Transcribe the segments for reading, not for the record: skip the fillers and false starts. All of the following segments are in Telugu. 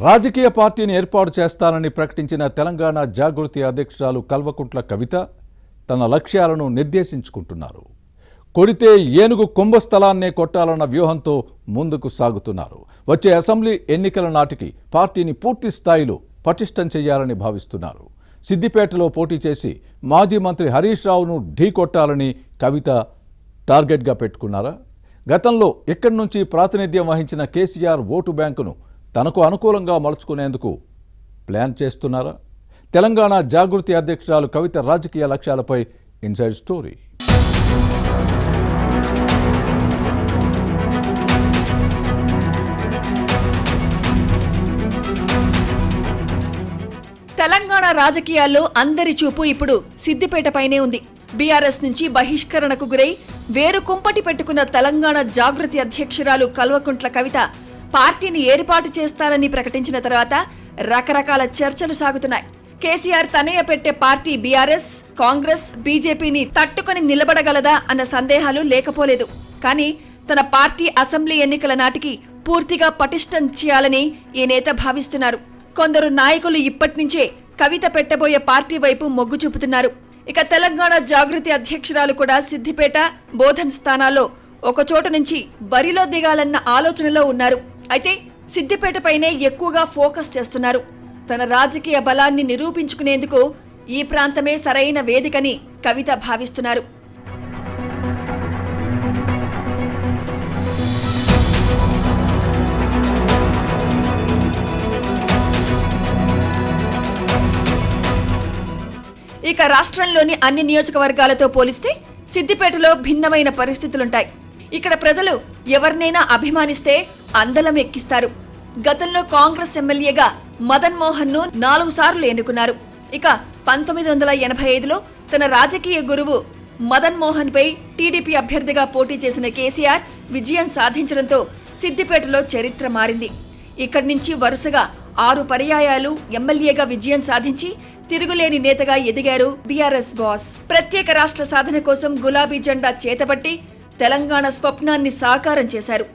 రాజకీయ పార్టీని ఏర్పాటు చేస్తానని ప్రకటించిన తెలంగాణ జాగృతి అధ్యక్షురాలు కల్వకుంట్ల కవిత తన లక్ష్యాలను నిర్దేశించుకుంటున్నారు. కొడితే ఏనుగు కుంభస్థలాన్నే కొట్టాలన్న వ్యూహంతో ముందుకు సాగుతున్నారు. వచ్చే అసెంబ్లీ ఎన్నికల నాటికి పార్టీని పూర్తి స్థాయిలో పటిష్టం చేయాలని భావిస్తున్నారు. సిద్దిపేటలో పోటీ చేసి మాజీ మంత్రి హరీష్ రావును ఢీకొట్టాలని కవిత టార్గెట్గా పెట్టుకున్నారా? గతంలో ఇక్కడి నుంచి ప్రాతినిధ్యం వహించిన కేసీఆర్ ఓటు బ్యాంకును తనకు అనుకూలంగా మలుచుకునేందుకు ప్లాన్ చేస్తున్నారా? తెలంగాణ జాగృతి అధ్యక్షురాలు కవిత రాజకీయ లక్ష్యాలపై ఇన్సైడ్ స్టోరీ. తెలంగాణ రాజకీయాల్లో అందరి చూపు ఇప్పుడు సిద్దిపేటపైనే ఉంది. బీఆర్ఎస్ నుంచి బహిష్కరణకు గురై వేరు కుంపటి పెట్టుకున్న తెలంగాణ జాగృతి అధ్యక్షురాలు కల్వకుంట్ల కవిత పార్టీని ఏర్పాటు చేస్తారని ప్రకటించిన తర్వాత రకరకాల చర్చలు సాగుతున్నాయి. కేసీఆర్ తనయ పెట్టే పార్టీ బీఆర్ఎస్, కాంగ్రెస్, బీజేపీని తట్టుకొని నిలబడగలదా అన్న సందేహాలు లేకపోలేదు. కానీ తన పార్టీ అసెంబ్లీ ఎన్నికల నాటికి పూర్తిగా పటిష్టం చేయాలని ఈ నేత భావిస్తున్నారు. కొందరు నాయకులు ఇప్పటినుంచే కవిత పెట్టబోయే పార్టీ వైపు మొగ్గు చూపుతున్నారు. ఇక తెలంగాణ జాగృతి అధ్యక్షురాలు కూడా సిద్దిపేట, బోధన్ స్థానాల్లో ఒకచోట నుంచి బరిలో దిగాలన్న ఆలోచనలో ఉన్నారు. అయితే సిద్దిపేటపైనే ఎక్కువగా ఫోకస్ చేస్తున్నారు. తన రాజకీయ బలాన్ని నిరూపించుకునేందుకు ఈ ప్రాంతమే సరైన వేదికని కవిత భావిస్తున్నారు. ఇక రాష్ట్రంలోని అన్ని నియోజకవర్గాలతో పోలిస్తే సిద్దిపేటలో భిన్నమైన పరిస్థితులుంటాయి. ఇక్కడ ప్రజలు ఎవరినైనా అభిమానిస్తే అందలం ఎక్కిస్తారు. గతంలో కాంగ్రెస్ ఎమ్మెల్యేగా మదన్ మోహన్ ను 4 సార్లు ఎన్నుకున్నారు. ఇక 1985లో తన రాజకీయ గురువు మదన్ మోహన్ పై టీడీపీ అభ్యర్థిగా పోటీ చేసిన కేసీఆర్ విజయం సాధించడంతో సిద్దిపేటలో చరిత్ర మారింది. ఇక్కడి నుంచి వరుసగా 6 పర్యాయాలు ఎమ్మెల్యేగా విజయం సాధించి తిరుగులేని నేతగా ఎదిగారు బీఆర్ఎస్ బాస్. ప్రత్యేక రాష్ట్ర సాధన కోసం గులాబీ జెండా చేతబట్టి తెలంగాణ స్వప్నాన్ని సాకారం చేశారు.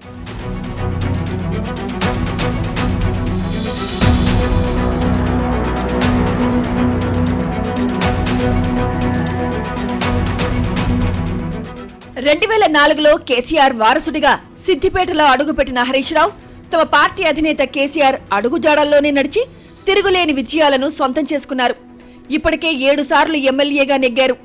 (2004లో కేసీఆర్ వారసుడిగా సిద్దిపేటలో అడుగుపెట్టిన హరీష్ రావు తమ పార్టీ అధినేత కేసీఆర్ అడుగుజాడల్లోనే నడిచి తిరుగులేని విజయాలను సొంతం చేసుకున్నారు. ఇప్పటికే 7 సార్లు ఎమ్మెల్యేగా నెగ్గారు.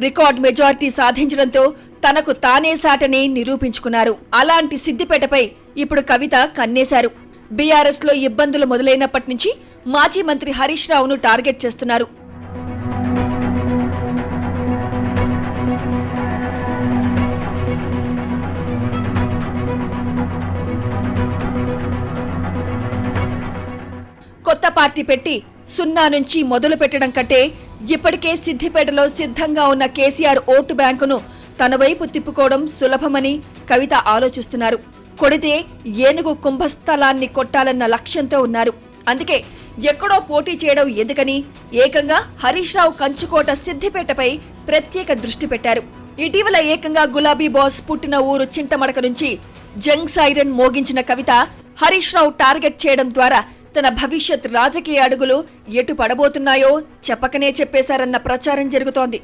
రికార్డ్ మెజారిటీ సాధించడంతో తనకు తానే సాటని నిరూపించుకున్నారు. అలాంటి సిద్దిపేటపై ఇప్పుడు కవిత కన్నేశారు. బీఆర్ఎస్ లో ఇబ్బందులు మొదలైనప్పటి నుంచి మాజీ మంత్రి హరీష్ రావును టార్గెట్ చేస్తున్నారు. కొత్త పార్టీ పెట్టి 0 నుంచి మొదలు పెట్టడం కంటే ఇప్పటికే సిద్దిపేటలో సిద్ధంగా ఉన్న కేసీఆర్ ఓటు బ్యాంకును తన వైపు తిప్పుకోవడం సులభమని కవిత ఆలోచిస్తున్నారు. కొడితే ఏనుగు కుంభస్థలాన్ని కొట్టాలన్న లక్ష్యంతో ఉన్నారు. అందుకే ఎక్కడో పోటీ చేయడం ఎందుకని ఏకంగా హరీష్ రావు కంచుకోట సిద్దిపేటపై ప్రత్యేక దృష్టి పెట్టారు. ఇటీవల ఏకంగా గులాబీ బాస్ పుట్టిన ఊరు చింతమడక నుంచి జంగ్ సైరన్ మోగించిన కవిత హరీష్ రావు టార్గెట్ చేయడం ద్వారా తన భవిష్యత్ రాజకీయ అడుగులు ఎటు పడబోతున్నాయో చెప్పకనే చెప్పేశారన్న ప్రచారం జరుగుతోంది.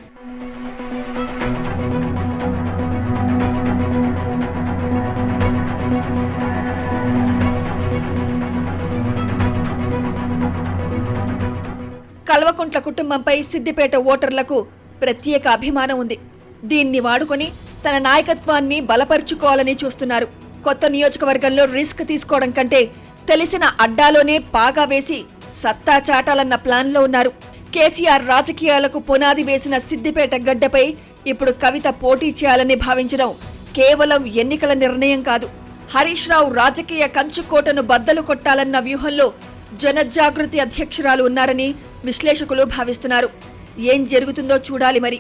కల్వకుంట్ల కుటుంబంపై సిద్దిపేట ఓటర్లకు ప్రత్యేక అభిమానం ఉంది. దీన్ని వాడుకొని తన నాయకత్వాన్ని బలపరుచుకోవాలని చూస్తున్నారు. కొత్త నియోజకవర్గంలో రిస్క్ తీసుకోవడం కంటే తెలిసిన అడ్డాలోనే పాగా వేసి సత్తా చాటాలన్న ప్లాన్లో ఉన్నారు. కేసీఆర్ రాజకీయాలకు పునాది వేసిన సిద్దిపేట గడ్డపై ఇప్పుడు కవిత పోటీ చేయాలని భావించడం కేవలం ఎన్నికల నిర్ణయం కాదు. హరీష్ రావు రాజకీయ కంచుకోటను బద్దలు కొట్టాలన్న వ్యూహంలో జనజాగృతి అధ్యక్షురాలు ఉన్నారని విశ్లేషకులు భావిస్తున్నారు. ఏం జరుగుతుందో చూడాలి మరి.